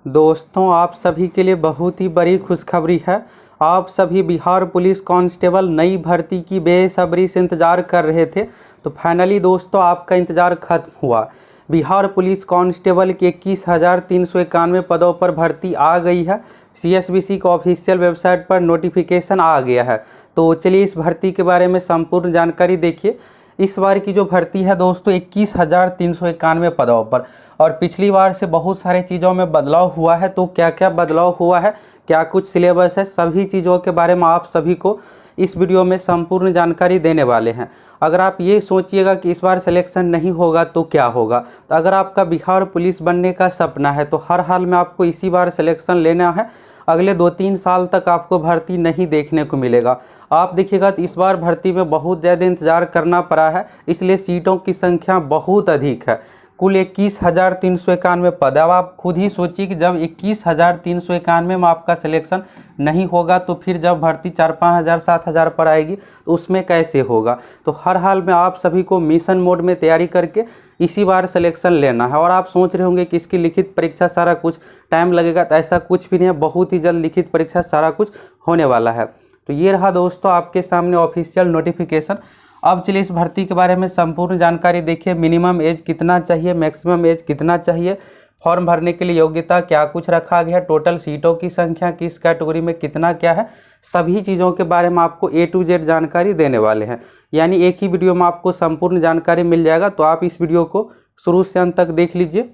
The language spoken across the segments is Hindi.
दोस्तों, आप सभी के लिए बहुत ही बड़ी खुशखबरी है। आप सभी बिहार पुलिस कांस्टेबल नई भर्ती की बेसब्री से इंतज़ार कर रहे थे, तो फाइनली दोस्तों आपका इंतज़ार खत्म हुआ। बिहार पुलिस कांस्टेबल के 21,391 पदों पर भर्ती आ गई है। CSBC का ऑफिशियल वेबसाइट पर नोटिफिकेशन आ गया है। तो चलिए इस भर्ती के बारे में संपूर्ण जानकारी देखिए। इस बार की जो भर्ती है दोस्तों 21,391 पदों पर, और पिछली बार से बहुत सारे चीज़ों में बदलाव हुआ है। तो क्या क्या बदलाव हुआ है, क्या कुछ सिलेबस है, सभी चीज़ों के बारे में आप सभी को इस वीडियो में संपूर्ण जानकारी देने वाले हैं। अगर आप ये सोचिएगा कि इस बार सिलेक्शन नहीं होगा तो क्या होगा, तो अगर आपका बिहार पुलिस बनने का सपना है तो हर हाल में आपको इसी बार सिलेक्शन लेना है। अगले 2-3 साल तक आपको भर्ती नहीं देखने को मिलेगा। आप देखिएगा तो इस बार भर्ती में बहुत ज़्यादा इंतज़ार करना पड़ा है, इसलिए सीटों की संख्या बहुत अधिक है। कुल 21,391 पद। अब आप खुद ही सोचिए कि जब 21,391 में आपका सिलेक्शन नहीं होगा तो फिर जब भर्ती 4-5 हज़ार 7 हज़ार पर आएगी तो उसमें कैसे होगा। तो हर हाल में आप सभी को मिशन मोड में तैयारी करके इसी बार सिलेक्शन लेना है। और आप सोच रहे होंगे कि इसकी लिखित परीक्षा सारा कुछ टाइम लगेगा, तो ऐसा कुछ भी नहीं है। बहुत ही जल्द लिखित परीक्षा सारा कुछ होने वाला है। तो ये रहा दोस्तों आपके सामने ऑफिशियल नोटिफिकेशन। अब चलिए इस भर्ती के बारे में संपूर्ण जानकारी देखिए। मिनिमम एज कितना चाहिए, मैक्सिमम एज कितना चाहिए, फॉर्म भरने के लिए योग्यता क्या कुछ रखा गया, टोटल सीटों की संख्या, किस कैटेगरी में कितना क्या है, सभी चीज़ों के बारे में आपको A to Z जानकारी देने वाले हैं। यानी एक ही वीडियो में आपको संपूर्ण जानकारी मिल जाएगा। तो आप इस वीडियो को शुरू से अंत तक देख लीजिए।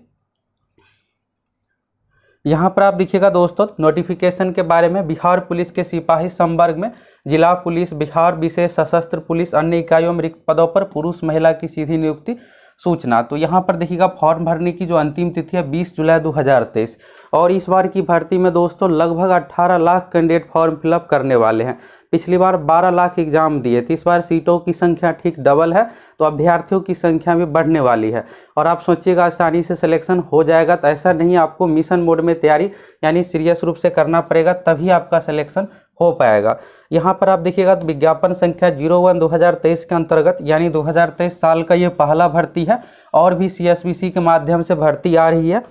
यहाँ पर आप देखिएगा दोस्तों नोटिफिकेशन के बारे में। बिहार पुलिस के सिपाही संवर्ग में जिला पुलिस, बिहार विशेष सशस्त्र पुलिस, अन्य इकाइयों में रिक्त पदों पर पुरुष महिला की सीधी नियुक्ति सूचना। तो यहाँ पर देखिएगा फॉर्म भरने की जो अंतिम तिथि है 20 जुलाई 2023। और इस बार की भर्ती में दोस्तों लगभग 18 लाख कैंडिडेट फॉर्म फिलअप करने वाले हैं। पिछली बार 12 लाख एग्जाम दिए थे, इस बार सीटों की संख्या ठीक डबल है, तो अभ्यर्थियों की संख्या भी बढ़ने वाली है। और आप सोचिएगा आसानी से सिलेक्शन हो जाएगा, तो ऐसा नहीं, आपको मिशन मोड में तैयारी यानी सीरियस रूप से करना पड़ेगा, तभी आपका सिलेक्शन हो पाएगा। यहाँ पर आप देखिएगा तो विज्ञापन संख्या 01/2023 के अंतर्गत यानी 2023 साल का ये पहला भर्ती है, और भी CSBC के माध्यम से भर्ती आ रही है।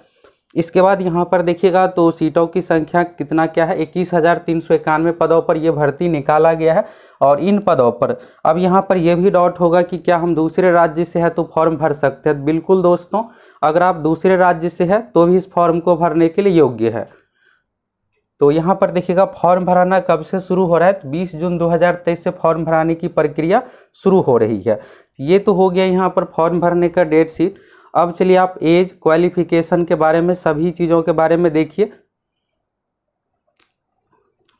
इसके बाद यहाँ पर देखिएगा तो सीटों की संख्या कितना क्या है, 21,391 पदों पर यह भर्ती निकाला गया है। और इन पदों पर अब यहाँ पर यह भी डाउट होगा कि क्या हम दूसरे राज्य से है तो फॉर्म भर सकते हैं। बिल्कुल दोस्तों, अगर आप दूसरे राज्य से है तो भी इस फॉर्म को भरने के लिए योग्य है। तो यहाँ पर देखिएगा फॉर्म भराना कब से शुरू हो रहा है, तो 20 जून 2023 से फॉर्म भराने की प्रक्रिया शुरू हो रही है। ये तो हो गया यहाँ पर फॉर्म भरने का डेट शीट। अब चलिए आप एज, क्वालिफिकेशन के बारे में, सभी चीज़ों के बारे में देखिए।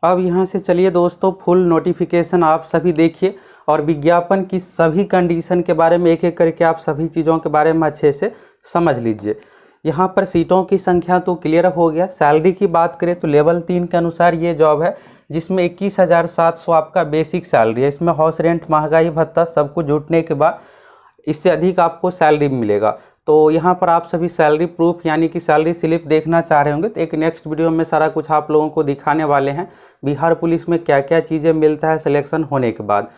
अब यहाँ से चलिए दोस्तों फुल नोटिफिकेशन आप सभी देखिए, और विज्ञापन की सभी कंडीशन के बारे में एक एक करके आप सभी चीज़ों के बारे में अच्छे से समझ लीजिए। यहाँ पर सीटों की संख्या तो क्लियर हो गया। सैलरी की बात करें तो लेवल 3 के अनुसार ये जॉब है, जिसमें 21,700 आपका बेसिक सैलरी है। इसमें हाउस रेंट, महंगाई भत्ता सब कुछ जुटने के बाद इससे अधिक आपको सैलरी मिलेगा। तो यहाँ पर आप सभी सैलरी प्रूफ यानी कि सैलरी स्लिप देखना चाह रहे होंगे, तो एक नेक्स्ट वीडियो में सारा कुछ आप लोगों को दिखाने वाले हैं बिहार पुलिस में क्या क्या चीज़ें मिलता है सिलेक्शन होने के बाद।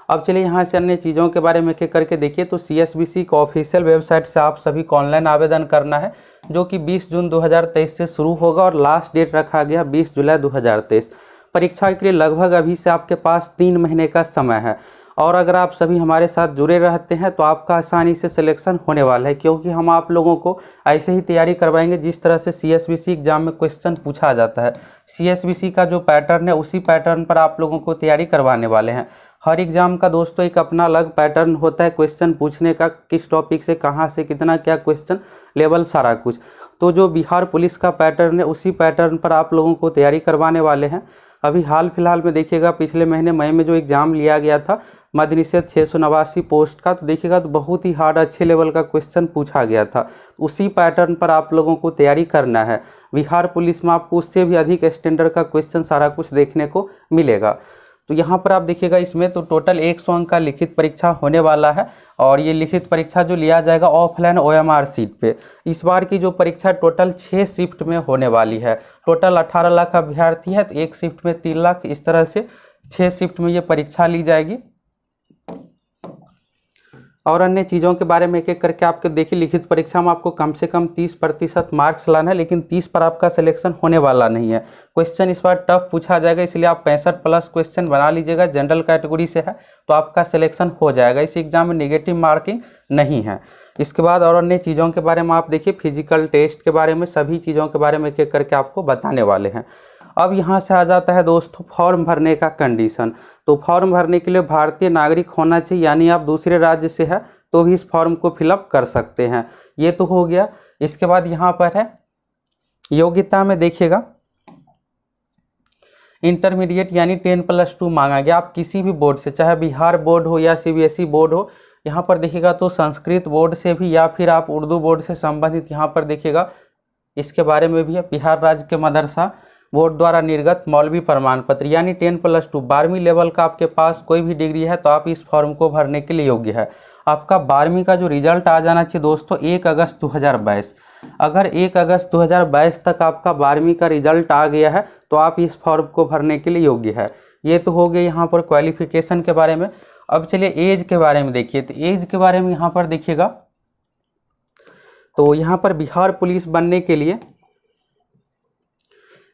अब चलिए यहाँ से अन्य चीज़ों के बारे में एक एक करके देखिए। तो CSBC का ऑफिशियल वेबसाइट से आप सभी को ऑनलाइन आवेदन करना है, जो कि 20 जून 2023 से शुरू होगा, और लास्ट डेट रखा गया 20 जुलाई 2023। परीक्षा के लिए लगभग अभी से आपके पास 3 महीने का समय है। और अगर आप सभी हमारे साथ जुड़े रहते हैं तो आपका आसानी से सिलेक्शन होने वाला है, क्योंकि हम आप लोगों को ऐसे ही तैयारी करवाएंगे जिस तरह से CSBC एग्जाम में क्वेश्चन पूछा जाता है। CSBC का जो पैटर्न है उसी पैटर्न पर आप लोगों को तैयारी करवाने वाले हैं। हर एग्जाम का दोस्तों एक अपना अलग पैटर्न होता है क्वेश्चन पूछने का, किस टॉपिक से कहाँ से कितना क्या क्वेश्चन, लेवल सारा कुछ। तो जो बिहार पुलिस का पैटर्न है उसी पैटर्न पर आप लोगों को तैयारी करवाने वाले हैं। अभी हाल फिलहाल में देखिएगा पिछले महीने मई में जो एग्ज़ाम लिया गया था मद्य निषेध 689 पोस्ट का, तो देखिएगा तो बहुत ही हार्ड अच्छे लेवल का क्वेश्चन पूछा गया था। उसी पैटर्न पर आप लोगों को तैयारी करना है। बिहार पुलिस में आपको उससे भी अधिक स्टैंडर्ड का क्वेश्चन सारा कुछ देखने को मिलेगा। तो यहाँ पर आप देखिएगा इसमें तो टोटल 100 अंक का लिखित परीक्षा होने वाला है, और ये लिखित परीक्षा जो लिया जाएगा ऑफलाइन OMR सीट पे। इस बार की जो परीक्षा टोटल 6 शिफ्ट में होने वाली है। टोटल 18 लाख अभ्यर्थी है, तो एक शिफ्ट में 3 लाख, इस तरह से 6 शिफ्ट में ये परीक्षा ली जाएगी। और अन्य चीज़ों के बारे में एक एक करके आपके देखिए, लिखित परीक्षा में आपको कम से कम 30% मार्क्स लाना है, लेकिन 30 पर आपका सिलेक्शन होने वाला नहीं है। क्वेश्चन इस बार टफ पूछा जाएगा, इसलिए आप 65+ क्वेश्चन बना लीजिएगा। जनरल कैटेगरी से है तो आपका सिलेक्शन हो जाएगा। इस एग्जाम में नेगेटिव मार्किंग नहीं है। इसके बाद और अन्य चीज़ों के बारे में आप देखिए, फिजिकल टेस्ट के बारे में, सभी चीज़ों के बारे में एक एक करके आपको बताने वाले हैं। अब यहाँ से आ जाता है दोस्तों फॉर्म भरने का कंडीशन। तो फॉर्म भरने के लिए भारतीय नागरिक होना चाहिए, यानी आप दूसरे राज्य से है तो भी इस फॉर्म को फिलअप कर सकते हैं। ये तो हो गया। इसके बाद यहाँ पर है योग्यता में देखिएगा, इंटरमीडिएट यानी 10+2 मांगा गया। आप किसी भी बोर्ड से, चाहे बिहार बोर्ड हो या CBSE बोर्ड हो, यहाँ पर देखिएगा तो संस्कृत बोर्ड से भी या फिर आप उर्दू बोर्ड से संबंधित, यहाँ पर देखिएगा इसके बारे में भी है, बिहार राज्य के मदरसा बोर्ड द्वारा निर्गत मौलवी प्रमाण पत्र, यानी 10+2 12वीं लेवल का आपके पास कोई भी डिग्री है तो आप इस फॉर्म को भरने के लिए योग्य है। आपका 12वीं का जो रिजल्ट आ जाना चाहिए दोस्तों 1 अगस्त 2022। अगर 1 अगस्त 2022 तक आपका 12वीं का रिजल्ट आ गया है तो आप इस फॉर्म को भरने के लिए योग्य है। ये तो हो गया यहाँ पर क्वालिफिकेशन के बारे में। अब चलिए एज के बारे में देखिए। तो एज के बारे में यहाँ पर देखिएगा, तो यहाँ पर बिहार पुलिस बनने के लिए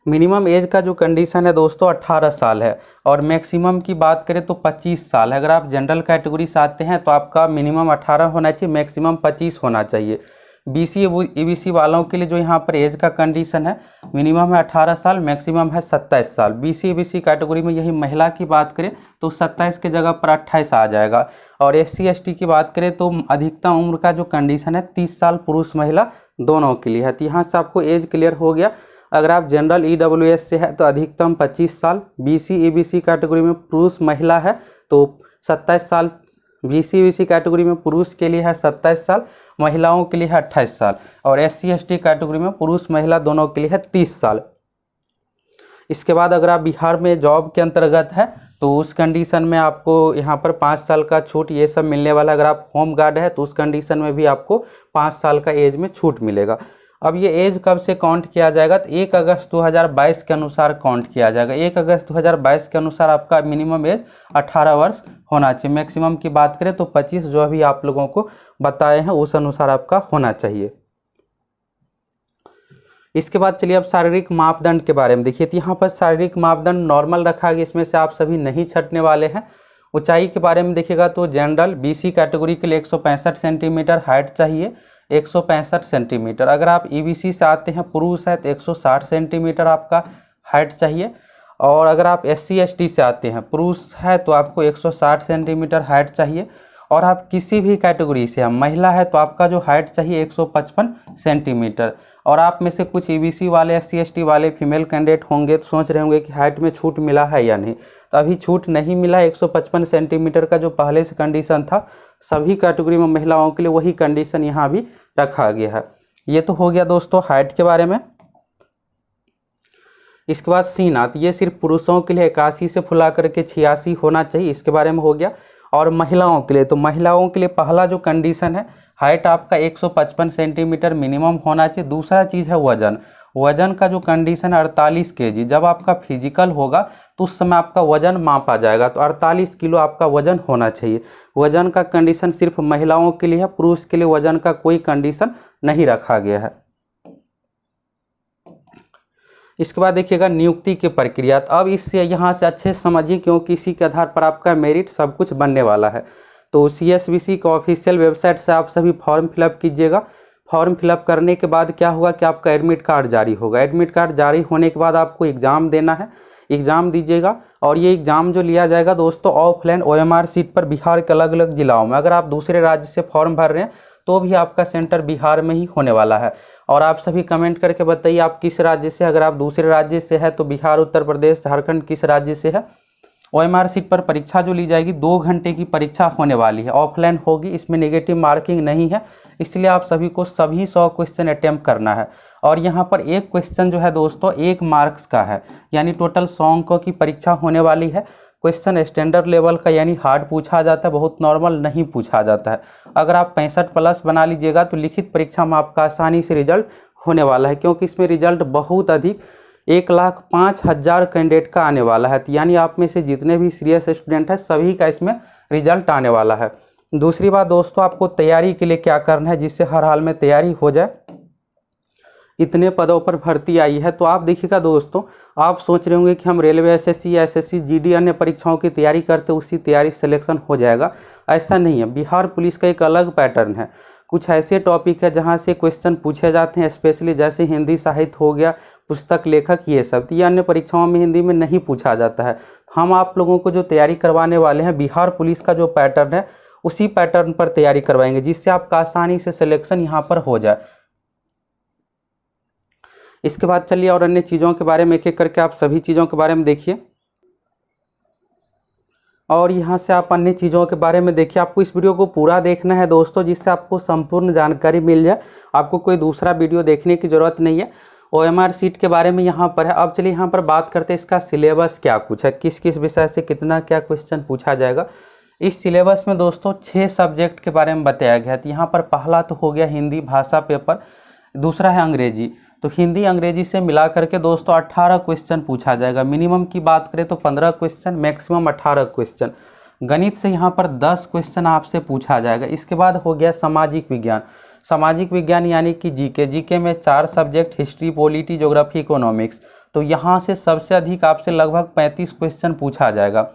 मिनिमम एज का जो कंडीशन है दोस्तों 18 साल है, और मैक्सिमम की बात करें तो 25 साल है। अगर आप जनरल कैटेगरी से आते हैं तो आपका मिनिमम 18 होना चाहिए, मैक्सिमम 25 होना चाहिए। BC EBC वालों के लिए जो यहाँ पर एज का कंडीशन है, मिनिमम है 18 साल, मैक्सिमम है 27 साल। BC EBC कैटेगरी में यही महिला की बात करें तो 27 के जगह पर 28 आ जाएगा। और SC ST की बात करें तो अधिकतम उम्र का जो कंडीशन है 30 साल पुरुष महिला दोनों के लिए है। तो यहाँ से आपको एज क्लियर हो गया। अगर आप जनरल EWS से है तो अधिकतम 25 साल, BC EBC कैटेगरी में पुरुष महिला है तो 27 साल, BC EBC कैटेगरी में पुरुष के लिए है 27 साल, महिलाओं के लिए है 28 साल, और SC ST कैटेगरी में पुरुष महिला दोनों के लिए है 30 साल। इसके बाद अगर आप बिहार में जॉब के अंतर्गत है तो उस कंडीशन में आपको यहाँ पर 5 साल का छूट ये सब मिलने वाला। अगर आप होम गार्ड है तो उस कंडीशन में भी आपको 5 साल का एज में छूट मिलेगा। अब ये एज कब से काउंट किया जाएगा, तो 1 अगस्त 2022 के अनुसार काउंट किया जाएगा। 1 अगस्त 2022 के अनुसार आपका मिनिमम एज 18 वर्ष होना चाहिए। मैक्सिमम की बात करें तो 25, जो अभी आप लोगों को बताए हैं उस अनुसार आपका होना चाहिए। इसके बाद चलिए अब शारीरिक मापदंड के बारे में देखिए। तो यहाँ पर शारीरिक मापदंड नॉर्मल रखा गया, इसमें से आप सभी नहीं छटने वाले हैं। ऊंचाई के बारे में देखिएगा तो जनरल BC कैटेगरी के लिए 165 सेंटीमीटर हाइट चाहिए, 165 सेंटीमीटर। अगर आप EBC से आते हैं पुरुष है तो 160 सेंटीमीटर आपका हाइट चाहिए, और अगर आप SC ST से आते हैं पुरुष है तो आपको 160 सेंटीमीटर हाइट चाहिए। और आप किसी भी कैटेगरी से हैं, महिला है तो आपका जो हाइट चाहिए 155 सेंटीमीटर। और आप में से कुछ EBC वाले SC ST वाले फीमेल कैंडिडेट होंगे तो सोच रहे होंगे कि हाइट में छूट मिला है या नहीं, तो अभी छूट नहीं मिला। 155 सेंटीमीटर का जो पहले से कंडीशन था सभी कैटेगरी में महिलाओं के लिए, वही कंडीशन यहाँ भी रखा गया है। ये तो हो गया दोस्तों हाइट के बारे में। इसके बाद सीना, ये सिर्फ पुरुषों के लिए 81 से फुला करके 86 होना चाहिए, इसके बारे में हो गया। और महिलाओं के लिए, तो महिलाओं के लिए पहला जो कंडीशन है हाइट आपका 155 सेंटीमीटर मिनिमम होना चाहिए। दूसरा चीज़ है वजन। वजन का जो कंडीशन है 48 kg। जब आपका फिजिकल होगा तो उस समय आपका वजन मापा जाएगा, तो 48 किलो आपका वजन होना चाहिए। वजन का कंडीशन सिर्फ महिलाओं के लिए है, पुरुष के लिए वजन का कोई कंडीशन नहीं रखा गया है। इसके बाद देखिएगा नियुक्ति की प्रक्रिया। तो अब इससे यहाँ से अच्छे से समझिए, क्योंकि इसी के आधार पर आपका मेरिट सब कुछ बनने वाला है। तो CSBC का ऑफिशियल वेबसाइट से आप सभी फॉर्म फिलअप कीजिएगा। फॉर्म फिलअप करने के बाद क्या हुआ कि आपका एडमिट कार्ड जारी होगा। एडमिट कार्ड जारी होने के बाद आपको एग्ज़ाम देना है, एग्ज़ाम दीजिएगा। और ये एग्ज़ाम जो लिया जाएगा दोस्तों ऑफलाइन OMR सीट पर बिहार के अलग अलग जिलाओं में। अगर आप दूसरे राज्य से फॉर्म भर रहे हैं तो भी आपका सेंटर बिहार में ही होने वाला है। और आप सभी कमेंट करके बताइए आप किस राज्य से, अगर आप दूसरे राज्य से है तो बिहार, उत्तर प्रदेश, झारखंड किस राज्य से है। OMR सीट पर परीक्षा जो ली जाएगी 2 घंटे की परीक्षा होने वाली है, ऑफलाइन होगी, इसमें नेगेटिव मार्किंग नहीं है, इसलिए आप सभी को सभी 100 क्वेश्चन अटैम्प्ट करना है। और यहाँ पर एक क्वेश्चन जो है दोस्तों 1 मार्क्स का है, यानी टोटल 100 अंकों की परीक्षा होने वाली है। क्वेश्चन स्टैंडर्ड लेवल का यानी हार्ड पूछा जाता है, बहुत नॉर्मल नहीं पूछा जाता है। अगर आप 65+ बना लीजिएगा तो लिखित परीक्षा में आपका आसानी से रिजल्ट होने वाला है, क्योंकि इसमें रिजल्ट बहुत अधिक 1,05,000 कैंडिडेट का आने वाला है। यानी आप में से जितने भी सीरियस स्टूडेंट हैं सभी का इसमें रिजल्ट आने वाला है। दूसरी बात दोस्तों, आपको तैयारी के लिए क्या करना है जिससे हर हाल में तैयारी हो जाए। इतने पदों पर भर्ती आई है, तो आप देखिएगा दोस्तों, आप सोच रहे होंगे कि हम रेलवे एसएससी, एसएससी, जीडी अन्य परीक्षाओं की तैयारी करते उसी तैयारी सिलेक्शन हो जाएगा। ऐसा नहीं है। बिहार पुलिस का एक अलग पैटर्न है। कुछ ऐसे टॉपिक है जहां से क्वेश्चन पूछे जाते हैं, स्पेशली जैसे हिंदी साहित्य हो गया, पुस्तक लेखक, ये सब। ये अन्य परीक्षाओं में हिंदी में नहीं पूछा जाता है। हम आप लोगों को जो तैयारी करवाने वाले हैं, बिहार पुलिस का जो पैटर्न है उसी पैटर्न पर तैयारी करवाएंगे, जिससे आपका आसानी से सिलेक्शन यहाँ पर हो जाए। इसके बाद चलिए और अन्य चीज़ों के बारे में एक एक करके आप सभी चीज़ों के बारे में देखिए, और यहाँ से आप अन्य चीज़ों के बारे में देखिए। आपको इस वीडियो को पूरा देखना है दोस्तों, जिससे आपको संपूर्ण जानकारी मिल जाए। आपको कोई दूसरा वीडियो देखने की ज़रूरत नहीं है। OMR सीट के बारे में यहाँ पर है। अब चलिए यहाँ पर बात करते हैं इसका सिलेबस क्या कुछ है, किस किस विषय से कितना क्या क्वेश्चन पूछा जाएगा। इस सिलेबस में दोस्तों 6 सब्जेक्ट के बारे में बताया गया है। तो यहाँ पर पहला तो हो गया हिंदी भाषा पेपर, दूसरा है अंग्रेजी। तो हिंदी अंग्रेजी से मिला करके दोस्तों 18 क्वेश्चन पूछा जाएगा। मिनिमम की बात करें तो 15 क्वेश्चन, मैक्सिमम 18 क्वेश्चन। गणित से यहाँ पर 10 क्वेश्चन आपसे पूछा जाएगा। इसके बाद हो गया सामाजिक विज्ञान। सामाजिक विज्ञान यानी कि जीके। जीके में 4 subject, history, polity, geography, economics. तो यहाँ से सबसे अधिक आपसे लगभग 35 क्वेश्चन पूछा जाएगा।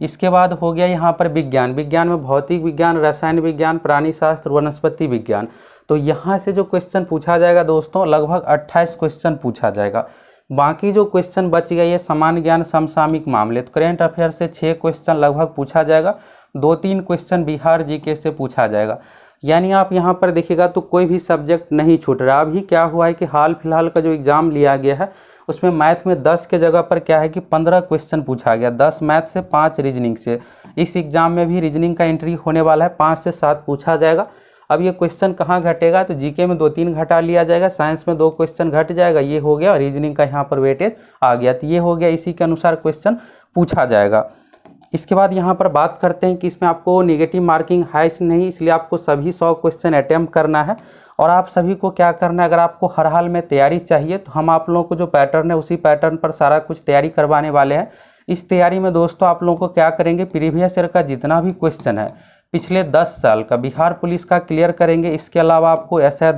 इसके बाद हो गया यहाँ पर विज्ञान। विज्ञान में भौतिक विज्ञान, रसायन विज्ञान, प्राणी शास्त्र, वनस्पति विज्ञान। तो यहाँ से जो क्वेश्चन पूछा जाएगा दोस्तों, लगभग 28 क्वेश्चन पूछा जाएगा। बाकी जो क्वेश्चन बच गए ये सामान्य ज्ञान, समसामयिक मामले। तो करेंट अफेयर से 6 क्वेश्चन लगभग पूछा जाएगा। 2-3 क्वेश्चन बिहार जीके से पूछा जाएगा। यानी आप यहाँ पर देखिएगा तो कोई भी सब्जेक्ट नहीं छूट रहा। अभी क्या हुआ है कि हाल फिलहाल का जो एग्ज़ाम लिया गया है उसमें मैथ में 10 के जगह पर क्या है कि 15 क्वेश्चन पूछा गया। 10 मैथ से, 5 रीजनिंग से। इस एग्ज़ाम में भी रीजनिंग का एंट्री होने वाला है, 5 से 7 पूछा जाएगा। अब ये क्वेश्चन कहाँ घटेगा, तो जीके में 2-3 घटा लिया जाएगा, साइंस में 2 क्वेश्चन घट जाएगा, ये हो गया। रीजनिंग का यहाँ पर वेटेज आ गया, तो ये हो गया। इसी के अनुसार क्वेश्चन पूछा जाएगा। इसके बाद यहाँ पर बात करते हैं कि इसमें आपको नेगेटिव मार्किंग है नहीं, इसलिए आपको सभी 100 क्वेश्चन अटैम्प्ट करना है। और आप सभी को क्या करना है, अगर आपको हर हाल में तैयारी चाहिए तो हम आप लोगों को जो पैटर्न है उसी पैटर्न पर सारा कुछ तैयारी करवाने वाले हैं। इस तैयारी में दोस्तों आप लोगों को क्या करेंगे, प्रीवियस ईयर का जितना भी क्वेश्चन है पिछले 10 साल का बिहार पुलिस का क्लियर करेंगे। इसके अलावा आपको ऐसा है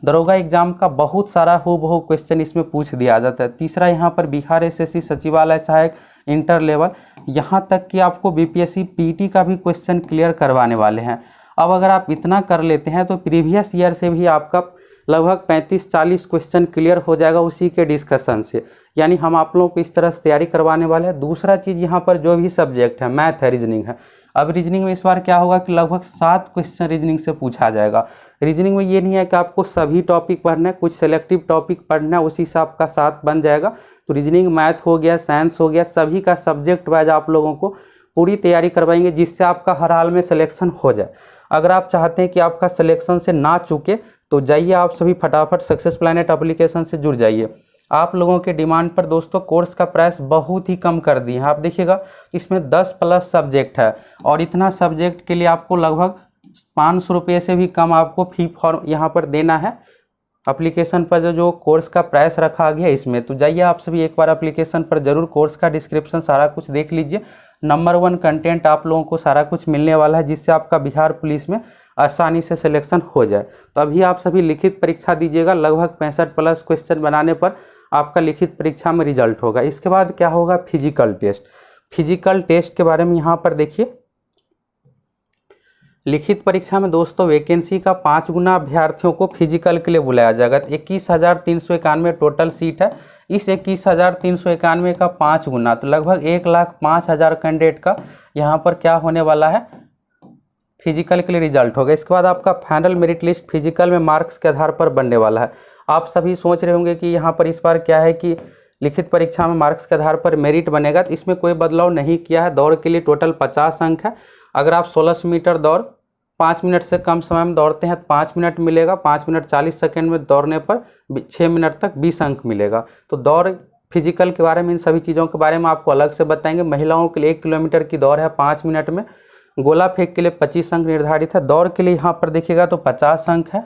दरोगा एग्जाम का बहुत सारा हूबहू क्वेश्चन इसमें पूछ दिया जाता है। तीसरा यहाँ पर बिहार एसएससी सचिवालय सहायक इंटर लेवल, यहाँ तक कि आपको बीपीएससी पीटी का भी क्वेश्चन क्लियर करवाने वाले हैं। अब अगर आप इतना कर लेते हैं तो प्रीवियस ईयर से भी आपका लगभग 35-40 क्वेश्चन क्लियर हो जाएगा उसी के डिस्कशन से। यानी हम आप लोगों को इस तरह से तैयारी करवाने वाले हैं। दूसरा चीज़ यहाँ पर जो भी सब्जेक्ट है, मैथ है, रीजनिंग है। अब रीजनिंग में इस बार क्या होगा कि लगभग 7 क्वेश्चन रीजनिंग से पूछा जाएगा। रीजनिंग में ये नहीं है कि आपको सभी टॉपिक पढ़ना है, कुछ सेलेक्टिव टॉपिक पढ़ना है, उसी से आपका 7 बन जाएगा। तो रीजनिंग, मैथ हो गया, साइंस हो गया, सभी का सब्जेक्ट वाइज आप लोगों को पूरी तैयारी करवाएंगे, जिससे आपका हर हाल में सिलेक्शन हो जाए। अगर आप चाहते हैं कि आपका सिलेक्शन से ना चूके तो जाइए आप सभी फटाफट सक्सेस प्लैनेट एप्लीकेशन से जुड़ जाइए। आप लोगों के डिमांड पर दोस्तों कोर्स का प्राइस बहुत ही कम कर दिए हैं। आप देखिएगा इसमें 10+ सब्जेक्ट है और इतना सब्जेक्ट के लिए आपको लगभग 500 रुपये से भी कम आपको फी फॉर्म यहाँ पर देना है। एप्लीकेशन पर जो कोर्स का प्राइस रखा गया इसमें, तो जाइए आप सभी एक बार एप्लीकेशन पर जरूर कोर्स का डिस्क्रिप्शन सारा कुछ देख लीजिए। नंबर 1 कंटेंट आप लोगों को सारा कुछ मिलने वाला है, जिससे आपका बिहार पुलिस में आसानी से सिलेक्शन हो जाए। तो अभी आप सभी लिखित परीक्षा दीजिएगा। लगभग 65+ क्वेश्चन बनाने पर आपका लिखित परीक्षा में रिजल्ट होगा। इसके बाद क्या होगा, फिजिकल टेस्ट। फिजिकल टेस्ट के बारे में यहाँ पर देखिए, लिखित परीक्षा में दोस्तों वैकेंसी का 5 गुना अभ्यर्थियों को फिजिकल के लिए बुलाया जाएगा। 21,391 टोटल सीट है। इस 21,391 का 5 गुना, तो लगभग 1,05,000 कैंडिडेट का यहाँ पर क्या होने वाला है, फिजिकल के लिए रिजल्ट होगा। इसके बाद आपका फाइनल मेरिट लिस्ट फिजिकल में मार्क्स के आधार पर बनने वाला है। आप सभी सोच रहे होंगे कि यहाँ पर इस बार क्या है कि लिखित परीक्षा में मार्क्स के आधार पर मेरिट बनेगा, तो इसमें कोई बदलाव नहीं किया है। दौड़ के लिए टोटल 50 अंक है। अगर आप 1600 मीटर दौड़ 5 मिनट से कम समय में दौड़ते हैं तो 5 मिनट मिलेगा। 5 मिनट 40 सेकेंड में दौड़ने पर 6 मिनट तक 20 अंक मिलेगा। तो दौड़ फिजिकल के बारे में, इन सभी चीज़ों के बारे में आपको अलग से बताएंगे। महिलाओं के लिए 1 किलोमीटर की दौड़ है 5 मिनट में। गोला फेंक के लिए 25 अंक निर्धारित है। दौड़ के लिए यहाँ पर देखिएगा तो 50 अंक है।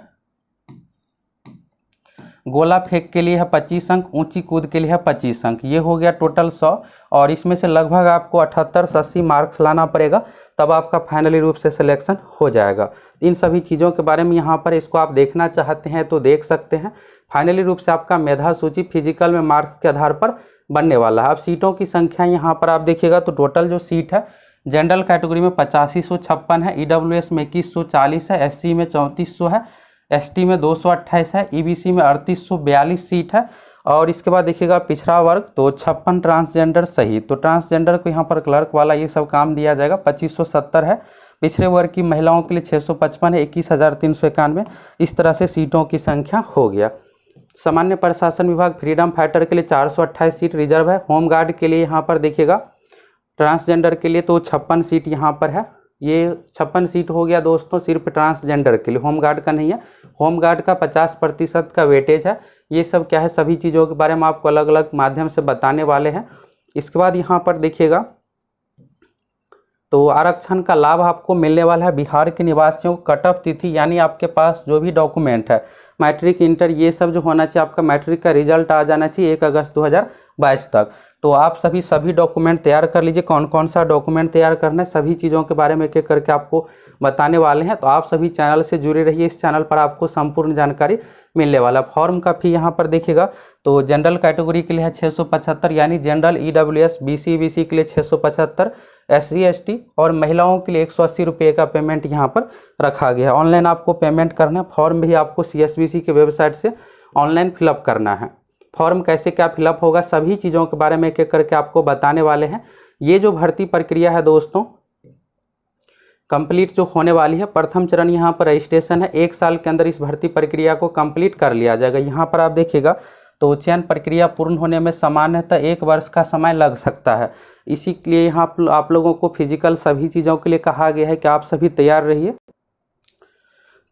गोला फेंक के लिए है 25 अंक, ऊंची कूद के लिए है 25 अंक। ये हो गया टोटल 100, और इसमें से लगभग आपको 78 से 80 मार्क्स लाना पड़ेगा, तब आपका फाइनली रूप से सिलेक्शन हो जाएगा। इन सभी चीज़ों के बारे में यहाँ पर इसको आप देखना चाहते हैं तो देख सकते हैं। फाइनली रूप से आपका मेधा सूची फिजिकल में मार्क्स के आधार पर बनने वाला है। अब सीटों की संख्या यहाँ पर आप देखिएगा तो टोटल जो सीट है जनरल कैटेगरी में 8556 है, EWS में 2140 है, SC में 3400 है, ST में 228 है, EBC में 3842 सीट है। और इसके बाद देखिएगा पिछड़ा वर्ग तो 56 ट्रांसजेंडर सहित, तो ट्रांसजेंडर को यहाँ पर क्लर्क वाला ये सब काम दिया जाएगा। 2570 है। पिछड़े वर्ग की महिलाओं के लिए 655 है, 21,391। इस तरह से सीटों की संख्या हो गया। सामान्य प्रशासन विभाग फ्रीडम फाइटर के लिए 428 सीट रिजर्व है। होमगार्ड के लिए यहाँ पर देखिएगा ट्रांसजेंडर के लिए तो 56 सीट यहाँ पर है। ये 56 सीट हो गया दोस्तों सिर्फ ट्रांसजेंडर के लिए, होमगार्ड का नहीं है। होमगार्ड का 50% का वेटेज है। ये सब क्या है, सभी चीज़ों के बारे में आपको अलग अलग माध्यम से बताने वाले हैं। इसके बाद यहाँ पर देखिएगा तो आरक्षण का लाभ आपको मिलने वाला है। बिहार के निवासियों को कट ऑफ तिथि यानी आपके पास जो भी डॉक्यूमेंट है मैट्रिक इंटर ये सब जो होना चाहिए, आपका मैट्रिक का रिजल्ट आ जाना चाहिए 1 अगस्त 2022 तक। तो आप सभी डॉक्यूमेंट तैयार कर लीजिए। कौन कौन सा डॉक्यूमेंट तैयार करना है सभी चीज़ों के बारे में एक एक करके आपको बताने वाले हैं। तो आप सभी चैनल से जुड़े रहिए, इस चैनल पर आपको संपूर्ण जानकारी मिलने वाला। फॉर्म का फी यहाँ पर देखिएगा तो जनरल कैटेगरी के लिए है 675 यानी जनरल, EWS BC के लिए 675, SC ST और महिलाओं के लिए 180 रुपये का पेमेंट यहाँ पर रखा गया है। ऑनलाइन आपको पेमेंट करना है। फॉर्म भी आपको CSBC के वेबसाइट से ऑनलाइन फिलअप करना है। फॉर्म कैसे क्या फिलअप होगा सभी चीज़ों के बारे में एक एक करके आपको बताने वाले हैं। ये जो भर्ती प्रक्रिया है दोस्तों कंप्लीट जो होने वाली है, प्रथम चरण यहाँ पर रजिस्ट्रेशन है। 1 साल के अंदर इस भर्ती प्रक्रिया को कंप्लीट कर लिया जाएगा। यहाँ पर आप देखिएगा तो चयन प्रक्रिया पूर्ण होने में सामान्यतः 1 वर्ष का समय लग सकता है। इसी के लिए यहाँ आप लोगों को फिजिकल सभी चीज़ों के लिए कहा गया है कि आप सभी तैयार रहिए।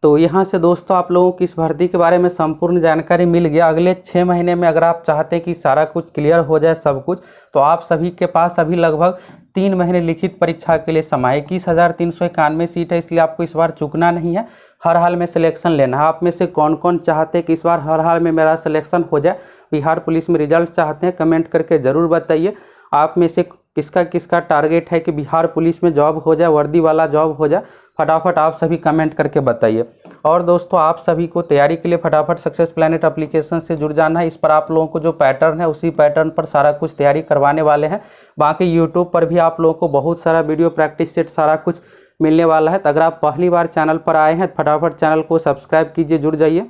तो यहाँ से दोस्तों आप लोगों की इस भर्ती के बारे में संपूर्ण जानकारी मिल गया। अगले 6 महीने में अगर आप चाहते हैं कि सारा कुछ क्लियर हो जाए सब कुछ, तो आप सभी के पास अभी लगभग 3 महीने लिखित परीक्षा के लिए समय। 21,391 सीट है, इसलिए आपको इस बार चूकना नहीं है, हर हाल में सिलेक्शन लेना है। आप में से कौन कौन चाहते हैं कि इस बार हर हाल में मेरा सिलेक्शन हो जाए, बिहार पुलिस में रिजल्ट चाहते हैं, कमेंट करके ज़रूर बताइए। आप में से किसका किसका टारगेट है कि बिहार पुलिस में जॉब हो जाए, वर्दी वाला जॉब हो जाए, फटाफट आप सभी कमेंट करके बताइए। और दोस्तों आप सभी को तैयारी के लिए फटाफट सक्सेस प्लैनेट एप्लीकेशन से जुड़ जाना है। इस पर आप लोगों को जो पैटर्न है उसी पैटर्न पर सारा कुछ तैयारी करवाने वाले हैं। बाकी यूट्यूब पर भी आप लोगों को बहुत सारा वीडियो प्रैक्टिस सेट सारा कुछ मिलने वाला है। तो अगर आप पहली बार चैनल पर आए हैं तो फटाफट चैनल को सब्सक्राइब कीजिए, जुड़ जाइए।